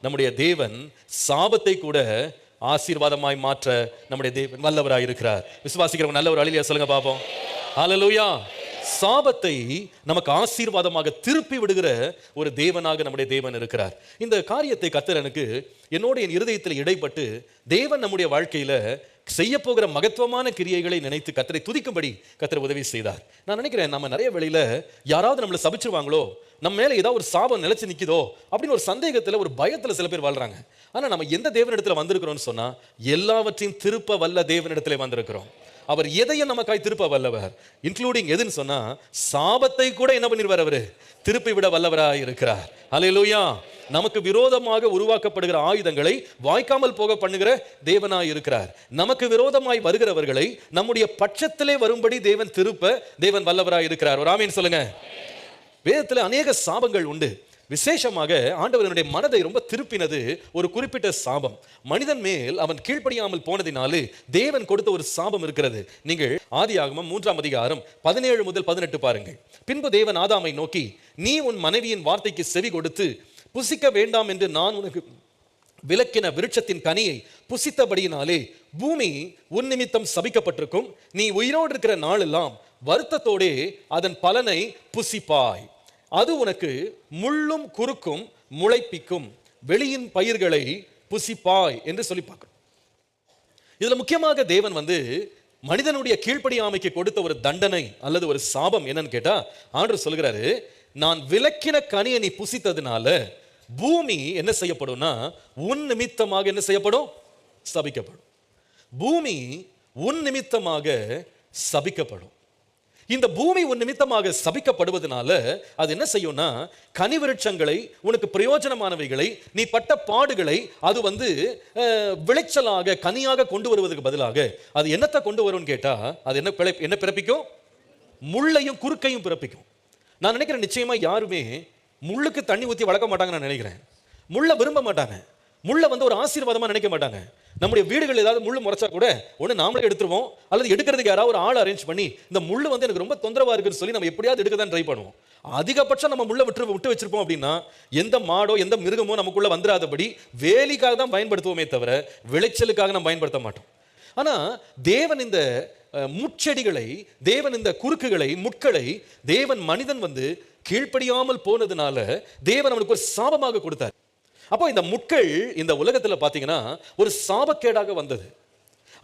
நம்முடைய தேவன் சாபத்தை கூட ஆசீர்வாதமாய் மாற்ற நம்முடைய தேவன் வல்லவராய் இருக்கிறார். விசுவாசிக்கிறவங்க நல்ல ஒரு அழிலியா சொல்லுங்க பாப்போம். ஹல்லேலூயா. சாபத்தை நமக்கு ஆசீர்வாதமாக திருப்பி விடுகிற ஒரு தேவனாக நம்முடைய தேவன் இருக்கிறார். இந்த காரியத்தை கர்த்தர் எனக்கு என்னோட என் இருதயத்தில் இடைப்பட்டு தேவன் நம்முடைய வாழ்க்கையில செய்ய போகிற மகத்துவமான கிரியைகளை நினைத்து கர்த்தரை துதிக்கும்படி கர்த்தர் உதவி செய்தார். நான் நினைக்கிறேன், நம்ம நிறைய வேளையில யாராவது நம்மளை சபிச்சிருவாங்களோ, நம்ம மேல ஏதாவது ஒரு சாபம் நிலைச்சு நிக்குதோ அப்படின்னு ஒரு சந்தேகத்துல, ஒரு பயத்துல சில பேர் வாழ்றாங்க. ஆனா நம்ம எந்த தேவனிடத்துல வந்திருக்கிறோம்னு சொன்னா, எல்லாவற்றையும் திருப்ப வல்ல தேவனிடத்துல வந்திருக்கிறோம். அவர் எதையும் நமக்காய் திருப்ப வல்லவர், இன்க்ளூடிங் எதுன்னு சொன்னா சாபத்தை கூட என்ன பண்ணிடுவார், அவரு திருப்பி விட வல்லவராய் இருக்கிறார். ஹல்லேலூயா. நமக்கு விரோதமாக உருவாக்கப்படுகிற ஆயுதங்களை வாய்க்காமல் போக பண்ணுகிற தேவனாய் இருக்கிறார். நமக்கு விரோதமாய் வருகிறவர்களை நம்முடைய பட்சத்திலே வரும்படி தேவன் திருப்ப தேவன் வல்லவராய் இருக்கிறார். ஒரு ஆமீன் சொல்லுங்க. வேதத்தில் அநேக சாபங்கள் உண்டு. விசேஷமாக ஆண்டவனுடைய மனதை ரொம்ப திருப்பினது ஒரு குறிப்பிட்ட சாபம். மனிதன் மேல் அவன் கீழ்ப்படியாமல் போனதினாலே தேவன் கொடுத்த ஒரு சாபம் இருக்கிறது. நீங்கள் ஆதியாகமம் 3ஆம் அதிகாரம் 17 முதல் 18 பாருங்கள். பின்பு தேவன் ஆதாமை நோக்கி, நீ உன் மனைவியின் வார்த்தைக்கு செவி கொடுத்து புசிக்க வேண்டாம் என்று நான் உனக்கு விலக்கின விருட்சத்தின் கனியை புசித்தபடியினாலே பூமி உன் நிமித்தம் சபிக்கப்பட்டிருக்கும். நீ உயிரோடு இருக்கிற நாளெல்லாம் வருத்தத்தோடே அதன் பலனை புசிப்பாய். அது உனக்கு முள்ளும் குறுக்கும் முளைப்பிக்கும், வெளியின் பயிர்களை புசிப்பாய் என்று சொல்லி பார்க்கிறோம். இதுல முக்கியமாக தேவன் மனிதனுடைய கீழ்ப்படியாமைக்கு கொடுத்த ஒரு தண்டனை அல்லது ஒரு சாபம் என்னன்னு கேட்டா, ஆண்டவர் சொல்கிறாரு, நான் விலக்கின கனியை நீ புசித்ததுனால பூமி என்ன செய்யப்படும்னா உன் நிமித்தமாக என்ன செய்யப்படும், சபிக்கப்படும். பூமி உன் நிமித்தமாக சபிக்கப்படும். இந்த பூமி உன் நிமித்தமாக சபிக்கப்படுவதனால அது என்ன செய்யும்னா, கனி விருட்சங்களை, உனக்கு பிரயோஜனமானவைகளை, நீ பட்ட பாடுகளை அது விளைச்சலாக கனியாக கொண்டு வருவதற்கு பதிலாக அது என்னத்தை கொண்டு வரும்னு கேட்டா, அது என்ன பிறப்பிக்கும், முள்ளையும் குறுக்கையும் பிறப்பிக்கும். நான் நினைக்கிறேன், நிச்சயமா யாருமே முள்ளுக்கு தண்ணி ஊற்றி வளர்க்க மாட்டாங்க. நான் நினைக்கிறேன் முள்ளை விரும்ப மாட்டாங்க. முள்ளை ஒரு ஆசீர்வாதமா நினைக்க மாட்டாங்க. நம்முடைய வீடுகள் ஏதாவது முள்ளு முறைச்சா கூட ஒன்று நாமளே எடுத்துருவோம், அல்லது எடுக்கிறதுக்கு யாராவது ஒரு ஆள் அரேஞ்ச் பண்ணி, இந்த முள்ளு எனக்கு ரொம்ப தொந்தரவா இருக்குன்னு சொல்லி நம்ம எப்படியாவது எடுக்க தான் ட்ரை பண்ணுவோம். அதிகபட்சம் நம்ம முள்ளை விட்டு வச்சிருப்போம் அப்படின்னா எந்த மாடோ எந்த மிருகமோ நமக்குள்ள வந்துடாதபடி வேலிக்காக தான் பயன்படுத்துவோமே தவிர விளைச்சலுக்காக நம்ம பயன்படுத்த மாட்டோம். ஆனா தேவன் இந்த முட்செடிகளை, தேவன் இந்த குறுக்குகளை, முட்களை தேவன் மனிதன் கீழ்ப்படியாமல் போனதுனால தேவன் அவனுக்கு ஒரு சாபமாக கொடுத்தார். அப்போ இந்த முட்கள் இந்த உலகத்தில் பார்த்தீங்கன்னா ஒரு சாபக்கேடாக வந்தது.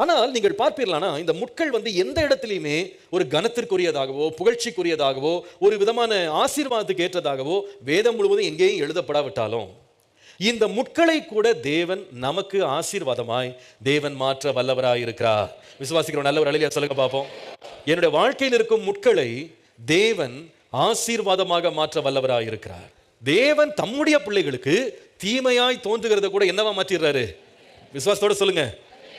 ஆனால் நீங்கள் பார்ப்பீர்களானா, இந்த முட்கள் எந்த இடத்திலையுமே ஒரு கனத்திற்குரியதாகவோ புகழ்ச்சிக்குரியதாகவோ ஒரு விதமான ஆசீர்வாதத்துக்கு ஏற்றதாகவோ வேதம் முழுவதும் எங்கேயும் எழுதப்படாவிட்டாலும், இந்த முட்களை கூட தேவன் நமக்கு ஆசீர்வாதமாய் தேவன் மாற்ற வல்லவராய் இருக்கிறார். விசுவாசிக்கிறோம் நல்ல ஒரு அழிலியா சொல்லுங்க பார்ப்போம். என்னுடைய வாழ்க்கையில் இருக்கும் முட்களை தேவன் ஆசீர்வாதமாக மாற்ற வல்லவராய் இருக்கிறார். தேவன் தம்முடைய பிள்ளைகளுக்கு தீமையாய் தோன்றுகிறத கூட என்னவா மாற்றிடுறாரு, விசுவாசத்தோட சொல்லுங்க,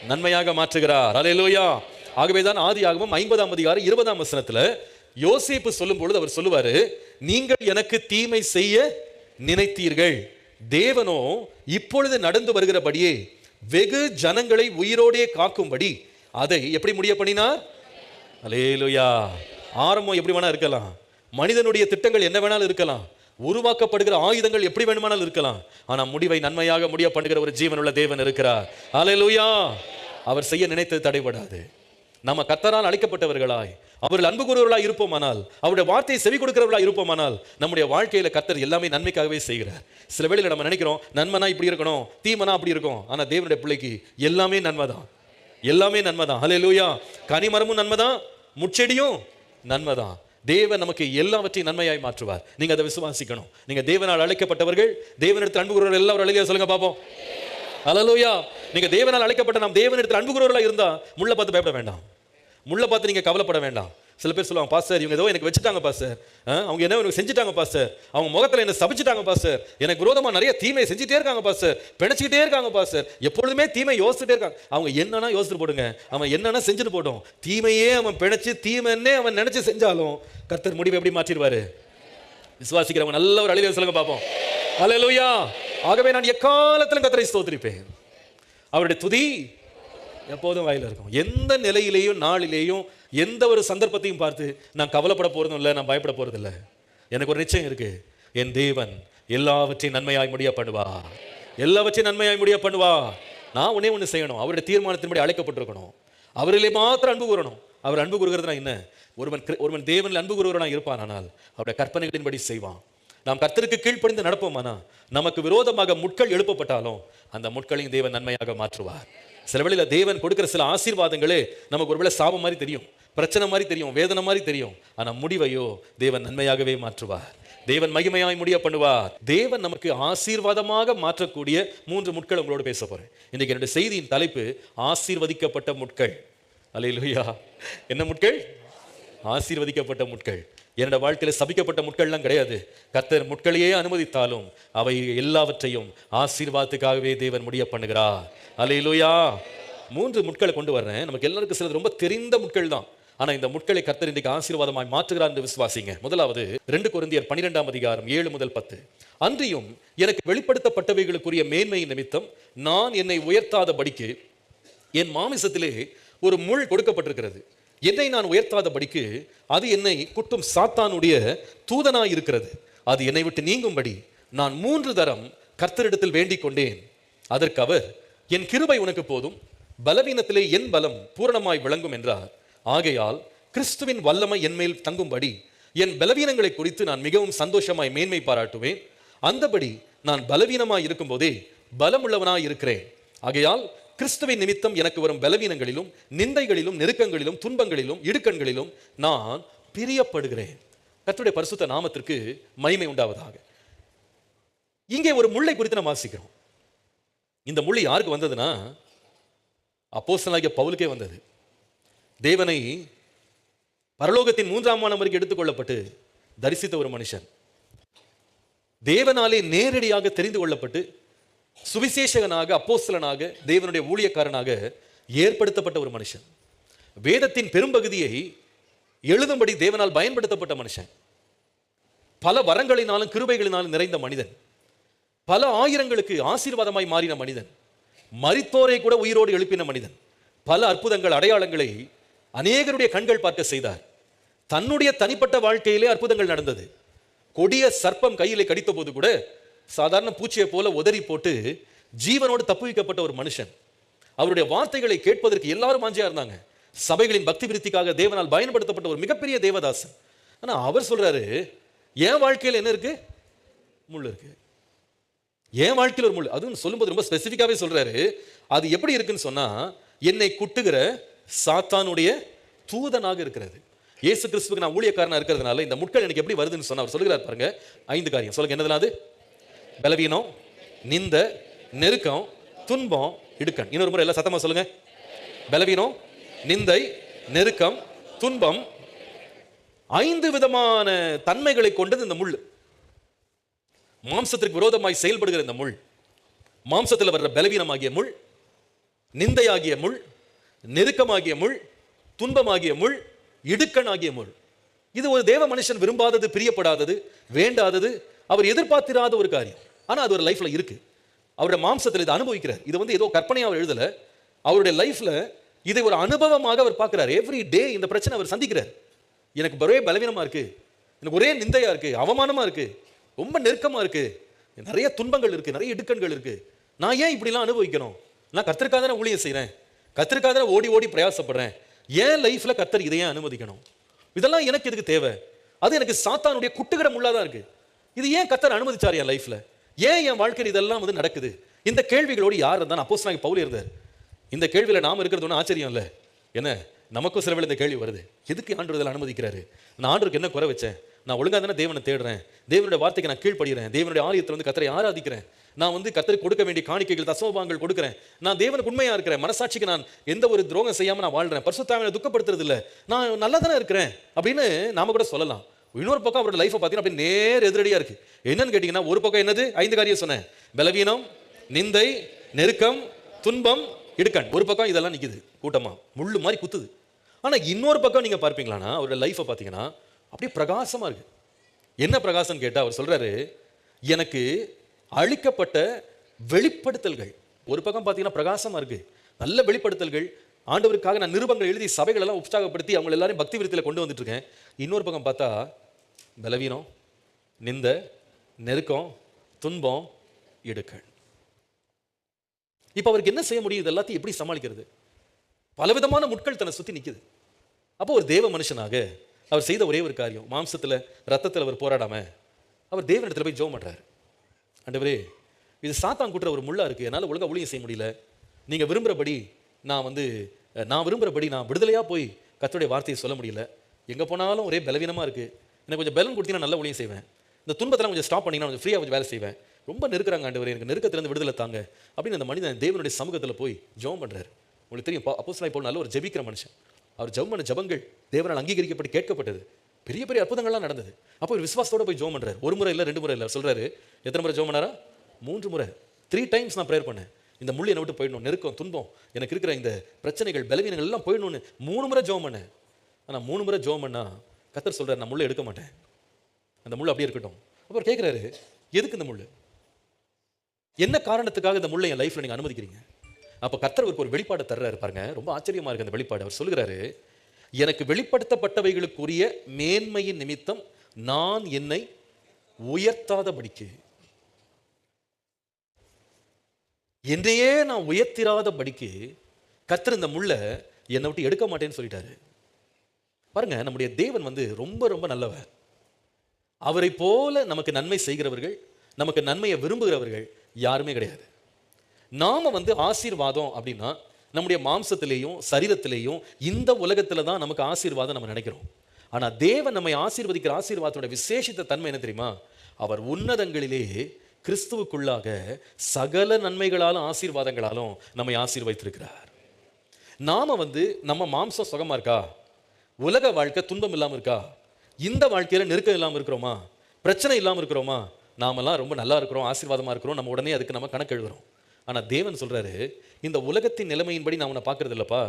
நன்மையாக மாற்றுகிறார். அல்லேலூயா. ஆகவேதான் ஆதியாகமம் 50ஆம் அதிகாரம் 20ஆம் வசனத்துல யோசேப்பு சொல்லும் பொழுது அவர் சொல்லுவாரு, நீங்கள் எனக்கு தீமை செய்ய நினைத்தீர்கள், தேவனோ இப்பொழுது நடந்து வருகிறபடியே வெகு ஜனங்களை உயிரோடே காக்கும்படி அதை எப்படி முடிய பண்ணினார். அல்லேலூயா. ஆரம்பம் எப்படி வேணா இருக்கலாம், மனிதனுடைய திட்டங்கள் என்ன வேணாலும் இருக்கலாம், உருவாக்கப்படுகிற ஆயுதங்கள் எப்படி வேணுமானாலும் இருக்கலாம், ஆனா முடிவை நன்மையாக முடிய பண்ணுகிற ஒரு ஜீவனுள்ள தேவன் இருக்கிறார். அல்லேலூயா. அவர் செய்ய நினைத்தது தடைபடாது. நம்ம கர்த்தரால் அழைக்கப்பட்டவர்களாய் அவர்கள் அன்பு கூறுவர்களாய் இருப்போமானால், அவருடைய வார்த்தையை செவி கொடுக்கிறவர்களாய் இருப்போமானால், நம்முடைய வாழ்க்கையில கர்த்தர் எல்லாமே நன்மைக்காகவே செய்கிறார். சில வேளையில நம்ம நினைக்கிறோம், நன்மனா இப்படி இருக்கணும், தீமனா அப்படி இருக்கும். ஆனா தேவனுடைய பிள்ளைக்கு எல்லாமே நன்மைதான், எல்லாமே நன்மைதான். அல்லேலூயா. கனிமரமும் நன்மைதான், முட்செடியும் நன்மைதான். தேவன் நமக்கு எல்லாவற்றையும் நன்மையாய் மாற்றுவார். நீங்க அதை விசுவாசிக்கணும். நீங்க தேவனால் அழைக்கப்பட்டவர்கள், தேவனிடத்தில் அன்பு கூறுவர்கள். எல்லாரும் அழையா சொல்லுங்க பாப்போம். அல்லேலூயா. நீங்க தேவனால் அழைக்கப்பட்ட நாம் தேவனிடத்தில் அன்பு கூறுவர்களா இருந்தா முள்ள பார்த்து பயப்பட வேண்டாம், முள்ள பார்த்து நீங்க கவலைப்பட வேண்டாம். சில பேர் சொல்லுவாங்க, பாஸ்டர் இவங்க ஏதோ எனக்கு வச்சுட்டாங்க பாஸ்டர், அவங்க என்ன எனக்கு செஞ்சுட்டாங்க பாஸ்டர், அவங்க முகத்தில் என்ன சபிச்சுட்டாங்க பாஸ்டர், எனக்கு விரோதமாக நிறைய தீமை செஞ்சுட்டே இருக்காங்க பாஸ்டர், பிணைச்சிக்கிட்டே இருக்காங்க பாஸ்டர், எப்பொழுதுமே தீமை யோசிச்சுட்டே இருக்காங்க. அவங்க என்னன்னா யோசிச்சுட்டு போடுங்க, அவன் என்னன்னா செஞ்சுட்டு போட்டோம், தீமையே அவன் பிணைச்சு தீமைன்னே அவன் நினைச்சு செஞ்சாலும் கர்த்தர் முடிவை எப்படி மாற்றிடுவாரு. விசுவாசிக்கிறவங்க நல்ல ஒரு அழிவை சொல்லுங்க பார்ப்போம். அல்லேலூயா. ஆகவே நான் எக்காலத்திலும் கர்த்தரை ஸ்தோத்திரிப்பேன். அவருடைய துதி எப்போதும் வாயில இருக்கும். எந்த நிலையிலேயும் நாளிலேயும் எந்த ஒரு சந்தர்ப்பத்தையும் பார்த்து நான் கவலைப்பட போறதும் இல்லை, நான் பயப்பட போறது இல்லை. எனக்கு ஒரு நிச்சயம் இருக்கு, என் தேவன் எல்லாவற்றையும் நன்மையாய் முடிய பண்ணுவார். எல்லாவற்றையும் நன்மையாய் முடிய பண்ணுவா. நான் ஒன்னே ஒன்று செய்யணும், அவருடைய தீர்மானத்தின்படி அழைக்கப்பட்டிருக்கணும், அவரிலே மாத்திரம் அன்பு கூறணும். அவர் அன்பு கூறுகிறதுனா என்ன? ஒருவன் தேவனில் அன்பு கூறுகிறவனா இருப்பான், ஆனால் அவருடைய கற்பனைகளின்படி செய்வான். நாம் கர்த்தருக்கு கீழ்ப்படிந்து நடப்போமானா நமக்கு விரோதமாக முட்கள் எழுப்பப்பட்டாலும் அந்த முட்களையும் தேவன் நன்மையாக மாற்றுவார். சில வேளையில் தேவன் கொடுக்கிற சில ஆசீர்வாதங்களே நமக்கு ஒருவேளை சாபம் மாதிரி தெரியும், பிரச்சனை மாதிரி தெரியும், வேதனை மாதிரி தெரியும். ஆனா முடிவையோ தேவன் நன்மையாகவே மாற்றுவார். தேவன் மகிமையாய் முடிய பண்ணுவார். தேவன் நமக்கு ஆசீர்வாதமாக மாற்றக்கூடிய 3 முட்கள் உங்களோடு பேச போறேன். இன்னைக்கு என்னுடைய செய்தியின் தலைப்பு ஆசீர்வதிக்கப்பட்ட முட்கள். அல்லேலூயா. என்ன முட்கள்? ஆசீர்வதிக்கப்பட்ட முட்கள். என்னோட வாழ்க்கையில சபிக்கப்பட்ட முட்கள்லாம் கிடையாது. கர்த்தர் முட்களையே அனுமதித்தாலும் அவை எல்லாவற்றையும் ஆசீர்வாதத்துக்காகவே தேவன் முடிய பண்ணுகிறார். அல்லேலூயா. 3 முட்களை கொண்டு வர்றேன். நமக்கு எல்லாருக்கும் சிலது ரொம்ப தெரிந்த முட்கள் தான். ஆனா இந்த முட்களை கர்த்தர் இன்றைக்கு ஆசீர்வாதமாய் மாற்றுகிறார் என்று விசுவாசிங்க. முதலாவது 2 கொரிந்தியர் 12ஆம் அதிகாரம் 7 முதல் 10. அன்றியும் எனக்கு வெளிப்படுத்தப்பட்டவைகளுக்குரிய மேன்மை நிமித்தம் நான் என்னை உயர்த்தாதபடிக்கு என் மாமிசத்திலே ஒரு முள் கொடுக்கப்பட்டிருக்கிறது. என்னை நான் உயர்த்தாதபடிக்கு அது என்னை குட்டும் சாத்தானுடைய தூதனாய் இருக்கிறது. அது என்னை விட்டு நீங்கும்படி நான் 3 தரம் கர்த்தரிடத்தில் வேண்டிக் கொண்டேன். அதற்கு அவர், என் கிருபை உனக்கு போதும், பலவீனத்திலே என் பலம் பூரணமாய் விளங்கும் என்றார். ஆகையால் கிறிஸ்துவின் வல்லமை என்மேல் தங்கும்படி என் பலவீனங்களை குறித்து நான் மிகவும் சந்தோஷமாய் மேன்மை பாராட்டுவேன். அந்தபடி நான் பலவீனமாய் இருக்கும் போதே பலமுள்ளவனாய் இருக்கிறேன். ஆகையால் கிறிஸ்துவின் நிமித்தம் எனக்கு வரும் பலவீனங்களிலும் நிந்தைகளிலும் நெருக்கங்களிலும் துன்பங்களிலும் இடுக்கண்களிலும் நான் பிரியப்படுகிறேன். கர்த்தருடைய பரிசுத்த நாமத்திற்கு மகிமை உண்டாவதாக. இங்கே ஒரு முள்ளை குறித்து நாம் வாசிக்கிறோம். இந்த முள் யாருக்கு வந்ததுன்னா அப்போஸ்தலனாகிய பவுலுக்கே வந்தது. தேவனை பரலோகத்தின் 3ஆம் வானம் வரைக்கும் எடுத்துக்கொள்ளப்பட்டு தரிசித்த ஒரு மனுஷன், தேவனாலே நேரடியாக தெரிந்து கொள்ளப்பட்டு சுவிசேஷகனாக, அப்போஸ்தலனாக, தேவனுடைய ஊழியக்காரனாக ஏற்படுத்தப்பட்ட ஒரு மனுஷன், வேதத்தின் பெரும்பகுதியை எழுதும்படி தேவனால் பயன்படுத்தப்பட்ட மனுஷன், பல வரங்களினாலும் கிருபைகளினாலும் நிறைந்த மனிதன், பல ஆயிரங்களுக்கு ஆசீர்வாதமாய் மாறின மனிதன், மரித்தோரை கூட உயிரோடு எழுப்பின மனிதன், பல அற்புதங்கள் அடையாளங்களை அநேகருடைய கண்கள் பார்க்க செய்தார். தன்னுடைய தனிப்பட்ட வாழ்க்கையிலே அற்புதங்கள் நடந்தது. கொடிய சர்ப்பம் கையிலே கடித்த போது கூட சாதாரண பூச்சியை போல உதறி போட்டு ஜீவனோடு தப்புவிக்கப்பட்ட ஒரு மனுஷன். அவருடைய வார்த்தைகளை கேட்பதற்கு எல்லாரும் வாஞ்சியா இருந்தாங்க. சபைகளின் பக்தி விருத்திக்காக தேவனால் பயன்படுத்தப்பட்ட ஒரு மிகப்பெரிய தேவதாசன். ஆனா அவர் சொல்றாரு, என் வாழ்க்கையில் என்ன இருக்கு? முள் இருக்கு. என் வாழ்க்கையில் ஒரு முள். அதுவும் சொல்லும்போது ரொம்ப ஸ்பெசிஃபிக்காவே சொல்றாரு. அது எப்படி இருக்குன்னு சொன்னா, என்னை குட்டுகிற சாத்தானுடைய தூதனாக இருக்கிறது. இயேசு கிறிஸ்துவுக்கு நான் ஊழியக்காரனா இருக்கிறதுனால இந்த முட்கள் எனக்கு எப்படி வருதுன்னு சொன்னா அவர் சொல்லுகிறார் பாருங்க. 5 காரியம் சொல்லுங்க. என்னதுனா? அது பலவீனம், நிந்த, நெருக்கம், துன்பம், இடுக்கண். இன்னொரு முறை எல்லாம் சத்தமா சொல்லுங்க. பலவீனம், நிந்தை, நெருக்கம், துன்பம், 5 விதமான தன்மைகளை கொண்டது இந்த முள். மாம்சத்திற்கு விரோதமாய் செயல்படுகிற இந்த முள், மாம்சத்தில் வர்ற பலவீனமாகிய முள், நிந்தையாகிய முள், நெருக்கமாகிய முள், துன்பமாகிய முள், இடுக்கண் ஆகிய முள். இது ஒரு தேவ மனுஷன் விரும்பாதது, பிரியப்படாதது, வேண்டாதது, அவர் எதிர்பார்த்திராத ஒரு காரியம். ஆனா அது ஒரு லைஃப்ல இருக்கு. அவருடைய மாம்சத்தில் இதை அனுபவிக்கிறார். இது ஏதோ கற்பனையா அவர் எழுதல. அவருடைய லைஃப்ல இதை ஒரு அனுபவமாக அவர் பார்க்கிறார். எவ்ரி டே இந்த பிரச்சனை அவர் சந்திக்கிறார். எனக்கு ஒரே பலவீனமா இருக்கு, எனக்கு ஒரே நிந்தையா இருக்கு, அவமானமா இருக்கு, ரொம்ப நெருக்கமா இருக்கு, நிறைய துன்பங்கள் இருக்கு, நிறைய இடுக்கண்கள் இருக்கு. நான் ஏன் இப்படிலாம் அனுபவிக்கணும்? நான் கர்த்தருக்காக தானே ஊழியம் செய்றேன், கர்த்தருக்காக தானே ஓடி ஓடி பிரயாசப்படுறேன். ஏன் லைஃப்ல கர்த்தர் இதை ஏன் அனுமதிக்கணும்? இதெல்லாம் எனக்கு எதுக்கு தேவை? அது எனக்கு சாத்தானுடைய குட்டுகிற முள்ளாதான் இருக்கு. இது ஏன் கர்த்தர் அனுமதிச்சார் என் லைஃப்ல? ஏன் என் வாழ்க்கையில் இதெல்லாம் நடக்குது? இந்த கேள்விகளோடு யார் இருந்தால் அப்போஸ்தலனாகிய பவுல் இருந்தார். இந்த கேள்வியில நாம இருக்கிறது ஒன்றும் ஆச்சரியம் இல்லை. என்ன, நமக்கும் சில வேளை இந்த கேள்வி வருது. எதுக்கு ஆண்டவர் இதெல்லாம் அனுமதிக்கிறாரு? நான் ஆண்டவருக்கு என்ன குறை வச்சேன்? நான் ஒழுங்கா தானே தேவனை தேடுறேன், தேவனுடைய வார்த்தைக்கு நான் கீழ்ப்படுகிறேன், தேவனுடைய ஆலயத்தில் கர்த்தரை ஆராதிக்கிறேன், நான் கர்த்தருக்கு கொடுக்க வேண்டிய காணிக்கைகள் தசமபாகங்கள் கொடுக்கிறேன், நான் தேவனுக்கு உண்மையா இருக்கிறேன், மனசாட்சிக்கு நான் எந்த ஒரு துரோகம் செய்யாம நான் வாழ்றேன், பரிசுத்த ஆவியை துக்கப்படுத்துறது இல்லை, நான் நல்லா தானே இருக்கிறேன் அப்படின்னு நாம கூட சொல்லலாம். இன்னொரு பக்கம் அவரோட லைஃப்பை பார்த்தீங்கன்னா அப்படி நேர் எதிரடியா இருக்கு. என்னன்னு கேட்டீங்கன்னா, ஒரு பக்கம் என்னது? 5 காரியம் சொன்னேன். பலவீனம், நிந்தை, நெருக்கம், துன்பம், இடுக்கண். ஒரு பக்கம் இதெல்லாம் நிக்குது கூட்டமா, முள்ளு மாதிரி குத்துது. ஆனா இன்னொரு பக்கம் நீங்க பார்ப்பீங்களானா அவரோட லைஃப்பை பார்த்தீங்கன்னா அப்படியே பிரகாசமா இருக்கு. என்ன பிரகாசம் கேட்டா அவர் சொல்றாரு, எனக்கு அளிக்கப்பட்ட வெளிப்படுத்தல்கள். ஒரு பக்கம் பார்த்தீங்கன்னா பிரகாசமா இருக்கு, நல்ல வெளிப்படுத்தல்கள், ஆண்டவருக்காக நான் நிருபங்கள் எழுதி சபைகள் எல்லாம் உற்சாகப்படுத்தி அவங்க எல்லாரையும் பக்தி விருத்தியில கொண்டு வந்துட்டு இருக்கேன். இன்னொரு பக்கம் பார்த்தா பலவீனம், நிந்த, நெருக்கம், துன்பம், இடுக்கண். இப்போ அவருக்கு என்ன செய்ய முடியும்? இது எல்லாத்தையும் எப்படி சமாளிக்கிறது? பலவிதமான முட்கள் தன்னை சுற்றி நிற்குது. அப்போ ஒரு தேவ மனுஷனாக அவர் செய்த ஒரே ஒரு காரியம், மாம்சத்தில் ரத்தத்தில் அவர் போராடாம அவர் தேவனிடத்தில் போய் ஜெபம் பண்றாரு. ஆண்டவரே, இது சாத்தான் கூட்டுற ஒரு முள்ளா இருக்கு, என்னால் ஒழுங்கா ஊழியம் செய்ய முடியல. நீங்க விரும்புகிறபடி நான் விரும்புகிறபடி நான் விடுதலையாக போய் கர்த்தருடைய வார்த்தையை சொல்ல முடியல. எங்கே போனாலும் ஒரே பலவீனமாக இருக்குது. எனக்கு கொஞ்சம் பலன் கொடுத்தீங்கன்னா நல்ல ஊழியம் செய்வேன். இந்த துன்பத்தெல்லாம் கொஞ்சம் ஸ்டாப் பண்ணிங்கன்னா கொஞ்சம் ஃப்ரீயாக கொஞ்சம் வேலை செய்வேன். ரொம்ப நெருக்கிறாங்க ஆண்டவரே, எனக்கு நெருக்கத்திலிருந்து விடுதலை தாங்க அப்படின்னு அந்த மனிதன் தேவனுடைய சமூகத்தில் போய் ஜெபம் பண்ணுறாரு. உங்களுக்கு தெரியும், அப்போஸ்தலனாகிய பவுல் நல்ல ஒரு ஜெபிக்கிற மனுஷன். அவர் ஜெபம் பண்ண ஜெபங்கள் தேவனால் அங்கீகரிக்கப்பட்டு கேட்கப்பட்டது. பெரிய பெரிய அற்புதங்கள்லாம் நடந்தது. அப்போ ஒரு விசுவாசத்தோட போய் ஜெபம் பண்ணுறாரு. ஒரு முறை இல்லை, 2 முறை இல்லை. சொல்கிறாரு, எத்தனை முறை ஜெபம் பண்ணாரா? 3 முறை. 3 டைம்ஸ் நான் ப்ரேயர் பண்ணேன். இந்த முள்ளு என்னை விட்டு போயிடணும், நெருக்கம், துன்பம், எனக்கு இருக்கிற இந்த பிரச்சனைகள், பலவீனங்கள் எல்லாம் போயிடணும்னு 3 முறை ஜெபம் பண்ணேன். ஆனால் 3 முறை ஜெபம் பண்ணா கர்த்தர் சொல்கிறார், நான் முள்ளை எடுக்க மாட்டேன், அந்த முள்ளு அப்படியே இருக்கட்டும். அப்புறம் கேட்குறாரு, எதுக்கு இந்த முள்ளு? என்ன காரணத்துக்காக இந்த முள்ளை என் லைஃப்பில் நீங்கள் அனுமதிக்கிறீங்க? அப்போ கர்த்தர் ஒரு வெளிப்பாடை தர்றாரு பாருங்க. ரொம்ப ஆச்சரியமா இருக்கு அந்த வெளிப்பாடு. அவர் சொல்லுகிறாரு, எனக்கு வெளிப்படுத்தப்பட்டவைகளுக்குரிய மேன்மையின் நிமித்தம் நான் என்னை உயர்த்தாதபடிக்கு, என்னையே நான் உயர்த்திராதபடிக்கு கர்த்தர் இந்த முள்ளை என்னை விட்டு எடுக்க மாட்டேன்னு சொல்லிட்டாரு. பாருங்க, நம்முடைய தேவன் ரொம்ப ரொம்ப நல்லவர். அவரை போல நமக்கு நன்மை செய்கிறவர்கள், நமக்கு நன்மையை விரும்புகிறவர்கள் யாருமே கிடையாது. நாம ஆசீர்வாதம் அப்படின்னா நம்முடைய மாம்சத்திலேயும் சரீரத்திலேயும் இந்த உலகத்துல தான் நமக்கு ஆசீர்வாதம் நம்ம நினைக்கிறோம். ஆனா தேவன் நம்மை ஆசீர்வதிக்கிற ஆசீர்வாதத்தோட விசேஷித்த தன்மை என்ன தெரியுமா? அவர் உன்னதங்களிலே கிறிஸ்துவுக்குள்ளாக சகல நன்மைகளாலும் ஆசீர்வாதங்களாலும் நம்மை ஆசீர்வதித்திருக்கிறார். நாம நம்ம மாம்சம் சுகமா இருக்கா? உலக வாழ்க்கை துன்பம் இல்லாமல் இருக்கா? இந்த வாழ்க்கையில நெருக்கம் இல்லாமல் இருக்கிறோமா? பிரச்சனை இல்லாமல் இருக்கிறோமா? நாமெல்லாம் ரொம்ப நல்லா இருக்கிறோம், ஆசீர்வாதமா இருக்கிறோம். நம்ம உடனே அதுக்கு நம்ம கணக்கு எழுதுறோம். ஆனா தேவன் சொல்றாரு, இந்த உலகத்தின் நிலைமையின்படி நான் உன்னை பார்க்கறது இல்லப்பா.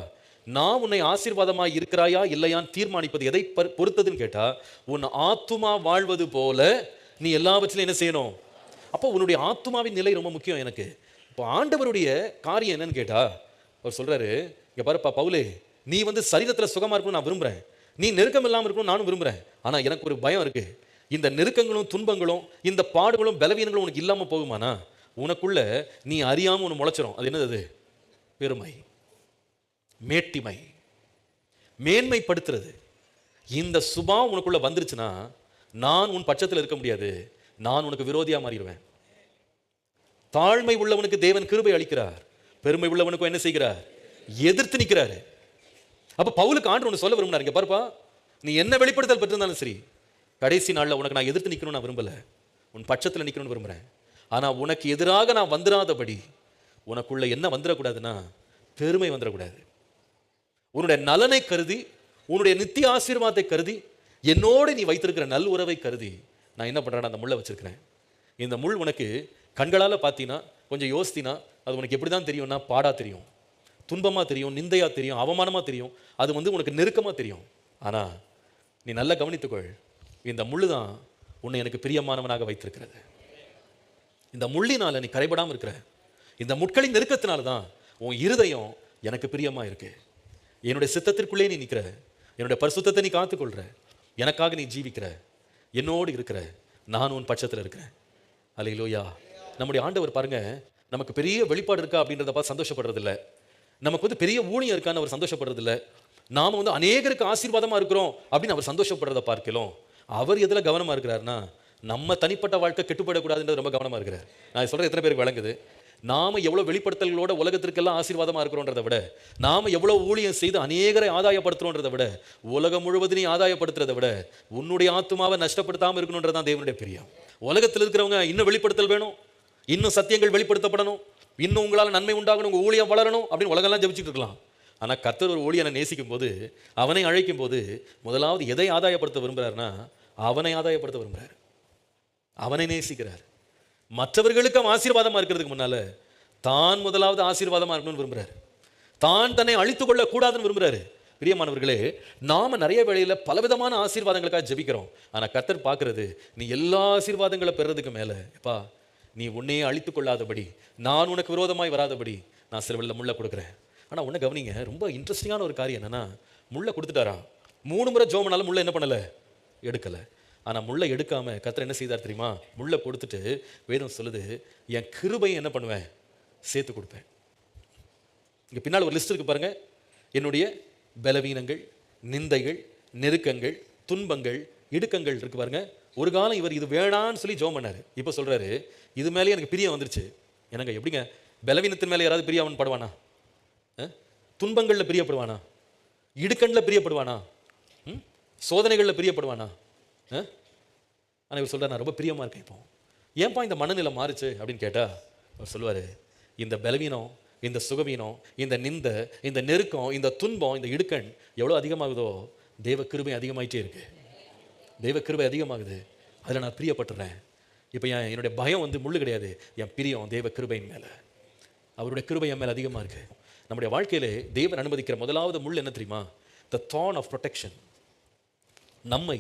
நான் உன்னை ஆசீர்வாதமாய் இருக்கிறாயா இல்லையான்னு தீர்மானிப்பது எதை பொறுத்ததுன்னு கேட்டா, உன் ஆத்துமா வாழ்வது போல நீ எல்லாவற்றிலும் என்ன செய்யணும்? அப்போ உன்னுடைய ஆத்துமாவின் நிலை ரொம்ப முக்கியம் எனக்கு. இப்போ ஆண்டவருடைய காரியம் என்னன்னு கேட்டா, அவர் சொல்றாரு, இங்க பாருப்பா பவுலே, நீ சரீரத்துல சுகமா இருக்கணும் நான் விரும்புறேன், நீ நெருக்கம் இல்லாமல் இருக்கணும் நானும் விரும்புறேன். ஆனா எனக்கு ஒரு பயம் இருக்கு. இந்த நெருக்கங்களும் துன்பங்களும் இந்த பாடுகளும் பலவீனங்களும் உனக்கு இல்லாம போகுமானா, உனக்குள்ள நீ அறியாம ஒன்று முளைச்சிரும். அது என்னது? பெருமை, மேட்டிமை, மேன்மைப்படுத்துறது. இந்த சுபாவம் உனக்குள்ள வந்துருச்சுன்னா நான் உன் பட்சத்தில் இருக்க முடியாது, நான் உனக்கு விரோதியா மாறிடுவேன். தாழ்மை உள்ளவனுக்கு தேவன் கிருபை அளிக்கிறார், பெருமை உள்ளவனுக்கும் என்ன செய்கிறார்? எதிர்த்து நிற்கிறாரு. அப்ப பவுலுக்கு ஆண்டவர் ஒன்று சொல்ல விரும்பினார், இங்க பாருப்பா, நீ என்ன வெளிப்படுத்தல் பெற்றிருந்தாலும் சரி, கடைசி நாளில் உனக்கு நான் எதிர்த்து நிற்கணும்னு நான் விரும்பல, உன் பட்சத்தில் நிற்கணும்னு விரும்புகிறேன். ஆனால் உனக்கு எதிராக நான் வந்துடாதபடி உனக்குள்ள என்ன வந்துடக்கூடாதுன்னா பெருமை வந்துடக்கூடாது. உன்னுடைய நலனை கருதி, உன்னுடைய நித்திய ஆசீர்வாதத்தை கருதி, என்னோடு நீ வைத்திருக்கிற நல் உறவை கருதி நான் என்ன பண்ணுறேன்னா அந்த முள்ளை வச்சிருக்கிறேன். இந்த முள் உனக்கு கண்களால் பார்த்தீங்கன்னா, கொஞ்சம் யோசித்தினா அது உனக்கு எப்படி தான் தெரியும்னா, பாடா தெரியும், துன்பமாக தெரியும், நிந்தையாக தெரியும், அவமானமாக தெரியும், அது உனக்கு நெருக்கமாக தெரியும். ஆனால் நீ நல்லா கவனித்துக்கொள், இந்த முள்ளு தான் உன்னை எனக்கு பிரியமானவனாக வைத்திருக்கிறது. இந்த முள்ளினால நீ கரைபடாமல் இருக்கிற, இந்த முட்களின் நெருக்கத்தினால தான் உன் இருதயம் எனக்கு பிரியமாக இருக்கு. என்னுடைய சித்தத்திற்குள்ளே நீ நிற்கிற, என்னுடைய பரிசுத்தத்தை நீ காத்துக்கொள்கிற, எனக்காக நீ ஜீவிக்கிற, என்னோடு இருக்கிற, நான் உன் பட்சத்தில் இருக்கிறேன். அல்லேலூயா. நம்முடைய ஆண்டவர் பாருங்க, நமக்கு பெரிய வெளிப்பாடு இருக்கா அப்படின்றத பார்த்து சந்தோஷப்படுறதில்ல, நமக்கு பெரிய ஊழியம் இருக்கான்னு அவர் சந்தோஷப்படுறதில்ல, நாம அநேகருக்கு ஆசீர்வாதமா இருக்கிறோம் அப்படின்னு அவர் சந்தோஷப்படுறதை பார்க்கலாம். அவர் எதுல கவனமா இருக்கிறார்னா, நம்ம தனிப்பட்ட வாழ்க்கை கெட்டுப்படக்கூடாதுன்றது ரொம்ப கவனமா இருக்கிறார். நான் சொல்றது எத்தனை பேருக்கு விளங்குது? நாம எவ்வளவு வெளிப்படுத்தல்களோட உலகத்திற்கெல்லாம் ஆசீர்வாதமா இருக்கிறோன்றதை விட, நாம எவ்வளவு ஊழியம் செய்து அநேகரை ஆதாயப்படுத்துறோன்றதை விட, உலகம் முழுவதும் நீ ஆதாயப்படுத்துறதை விட, உன்னுடைய ஆத்துமாவை நஷ்டப்படுத்தாம இருக்கணும்ன்றதான் தேவனுடைய பிரியம். உலகத்தில் இருக்கிறவங்க இன்னும் வெளிப்படுத்தல் வேணும், இன்னும் சத்தியங்கள் வெளிப்படுத்தப்படணும், இன்னும் உங்களால் நன்மை உண்டாகணும், உங்க ஊழியம் வளரணும் அப்படின்னு உலகெல்லாம் ஜெபிச்சுட்டு இருக்கலாம். ஆனால் கர்த்தர் ஒரு ஊழியனை நேசிக்கும் போது, அவனை அழைக்கும் போது, முதலாவது எதை ஆதாயப்படுத்த விரும்புகிறார்னா அவனை ஆதாயப்படுத்த விரும்புகிறார், அவனை நேசிக்கிறார். மற்றவர்களுக்கு அவன் ஆசீர்வாதமாக இருக்கிறதுக்கு முன்னால தான் முதலாவது ஆசீர்வாதமாக இருக்கணும்னு விரும்புகிறார். தான் தன்னை அழித்து கொள்ள கூடாதுன்னு விரும்புகிறாரு. பிரியமானவர்களே, நாம நிறைய வேளையில் பலவிதமான ஆசீர்வாதங்களுக்காக ஜெபிக்கிறோம். ஆனால் கர்த்தர் பார்க்கறது, நீ எல்லா ஆசீர்வாதங்களை பெறதுக்கு மேலே, எப்பா நீ உன்னையே அழித்து கொள்ளாதபடி, நான் உனக்கு விரோதமாய் வராதபடி நான் சில வெள்ள முள்ள கொடுக்குறேன். ஆனால் ஒன்று கவனிங்க, ரொம்ப இன்ட்ரெஸ்டிங்கான ஒரு காரியம் என்னன்னா, முள்ளை கொடுத்துட்டாரா, 3 முறை ஜெபம் பண்ணாலும் முள்ளை என்ன பண்ணலை? எடுக்கலை. ஆனால் முள்ளை எடுக்காம கர்த்தர் என்ன செய்தார் தெரியுமா? முள்ளை கொடுத்துட்டு வேதம் சொல்லுது, என் கிருபையை என்ன பண்ணுவேன்? சேர்த்து கொடுப்பேன். இங்கே பின்னால் ஒரு லிஸ்ட் இருக்கு பாருங்க. என்னுடைய பலவீனங்கள், நிந்தைகள், நெருக்கங்கள், துன்பங்கள், இடுக்கங்கள் இருக்கு பாருங்க. ஒரு காலம் இவர் இது வேணான்னு சொல்லி ஜெபம் பண்ணாரு. இப்போ சொல்றாரு இது மேலே எனக்கு பிரியம் வந்துருச்சு. என்னங்க எப்படிங்க பலவீனத்தின் மேலே யாராவது பிரியாமன் படுவானா? துன்பங்களில் பிரியப்படுவானா? இடுக்கண்ணில் பிரியப்படுவானா? சோதனைகளில் பிரியப்படுவானா? ஆனால் இவர் சொல்றாரு நான் ரொம்ப பிரியமா இருக்கேன். இப்போ ஏன்பா இந்த மனநிலை மாறுச்சு அப்படின்னு கேட்டா அவர் சொல்லுவாரு, இந்த பலவீனம், இந்த சுகவீனம், இந்த நிந்த, இந்த நெருக்கம், இந்த துன்பம், இந்த இடுக்கண் எவ்வளோ அதிகமாகுதோ தேவ கிருபை அதிகமாயிட்டே இருக்கு. தெய்வ கிருபை அதிகமாகுது, அதில் நான் பிரியப்பட்டுறேன். இப்போ என்னுடைய பயம் வந்து முள்ளு கிடையாது, என் பிரியம் தேவ கிருபையின் மேலே, அவருடைய கிருபை என் மேலே அதிகமாக இருக்கு. நம்முடைய வாழ்க்கையிலே தேவன் அனுமதிக்கிற முதலாவது முள் என்ன தெரியுமா? த thorn ஆஃப் ப்ரொடெக்ஷன். நம்மை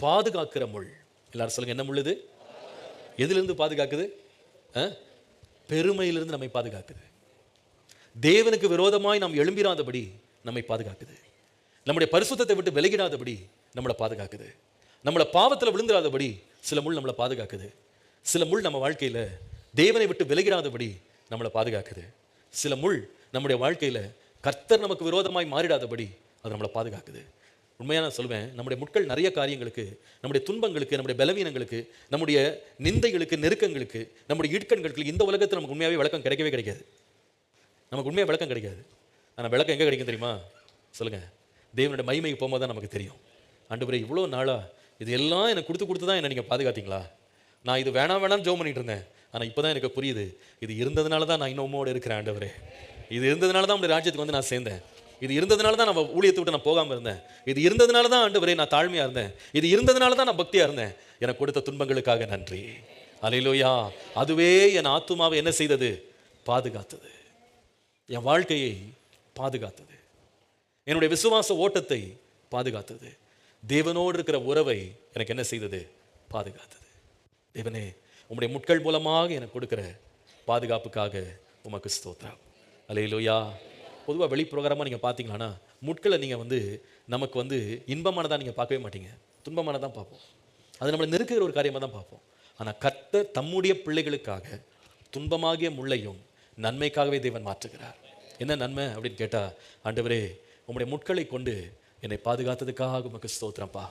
பாதுகாக்கிற முள். எல்லாரும் சொல்லுங்க, என்ன முள் இது? எதிலிருந்து பாதுகாக்குது? பெருமையிலிருந்து நம்மை பாதுகாக்குது. தேவனுக்கு விரோதமாய் நாம் எழும்பிராதபடி நம்மை பாதுகாக்குது. நம்முடைய பரிசுத்தத்தை விட்டு விலகிடாதபடி நம்மளை பாதுகாக்குது. நம்மளை பாவத்தில் விழுந்துடாதபடி சில முள் நம்மளை பாதுகாக்குது. சில முள் நம்ம வாழ்க்கையில் தேவனை விட்டு விலகிடாதபடி நம்மளை பாதுகாக்குது. சில முள் நம்முடைய வாழ்க்கையில் கர்த்தர் நமக்கு விரோதமாய் மாறிடாதபடி அது நம்மளை பாதுகாக்குது. உண்மையாக நான் சொல்வேன், நம்முடைய முட்கள் நிறைய காரியங்களுக்கு, நம்முடைய துன்பங்களுக்கு, நம்முடைய பலவீனங்களுக்கு, நம்முடைய நிந்தைகளுக்கு, நெருக்கங்களுக்கு, நம்முடைய இடுக்கண்களுக்கு இந்த உலகத்தில் நமக்கு உண்மையாகவே விளக்கம் கிடைக்கவே கிடைக்காது. நமக்கு உண்மையாக விளக்கம் கிடைக்காது. ஆனால் விளக்கம் எங்கே கிடைக்கும் தெரியுமா? சொல்லுங்கள், தேவனுடைய மகிமைக்கு போகும்போது தான் நமக்கு தெரியும். ஆண்டவரே, இவ்வளோ நாளாக இது எல்லாம் எனக்கு கொடுத்து தான் என்னை நீங்கள் பாதுகாத்தீங்களா? நான் இது வேணாம்னு ஜெபம் பண்ணிட்டு இருந்தேன். ஆனால் இப்போ தான் எனக்கு புரியுது, இது இருந்ததுனால தான் நான் இன்னமும் இருக்கிறேன். ஆண்டவரே, இது இருந்ததுனால தான் உங்களுடைய ராஜ்யத்துக்கு வந்து நான் சேர்ந்தேன். இது இருந்ததுனால தான் நான் ஊழியத்தை விட்டு நான் போகாமல் இருந்தேன். இது இருந்ததுனால தான் ஆண்டவரே நான் தாழ்மையாக இருந்தேன். இது இருந்ததுனால தான் நான் பக்தியாக இருந்தேன். எனக்கு கொடுத்த துன்பங்களுக்காக நன்றி. அல்லேலூயா. அதுவே என் ஆத்துமாவை என்ன செய்தது? பாதுகாத்தது. என் வாழ்க்கையை பாதுகாத்தது. என்னுடைய விசுவாச ஓட்டத்தை பாதுகாத்தது. தேவனோடு இருக்கிற உறவை எனக்கு என்ன செய்தது? பாதுகாத்தது. தேவனே, உம்முடைய முட்கள் மூலமாக எனக்கு கொடுக்கிற பாதுகாப்புக்காக உமக்கு ஸ்தோத்திரம். அல்லேலூயா. பொதுவாக வெளிப்பிரகாரமாக நீங்கள் பார்த்தீங்கன்னா முட்களை நீங்கள் வந்து நமக்கு வந்து இன்பமானதாக நீங்கள் பார்க்கவே மாட்டீங்க, துன்பமானதான் பார்ப்போம். அது நம்மளை நெருக்குகிற ஒரு காரியமாக தான் பார்ப்போம். ஆனால் கர்த்தர் தம்முடைய பிள்ளைகளுக்காக துன்பமாகிய முள்ளையும் நன்மைக்காகவே தேவன் மாற்றுகிறார். என்ன நன்மை அப்படின்னு கேட்டால், ஆண்டவரே, உம்முடைய முட்களை கொண்டு என்னை பாதுகாத்ததுக்காக உமக்கு ஸ்தோத்திரம்ப்பா.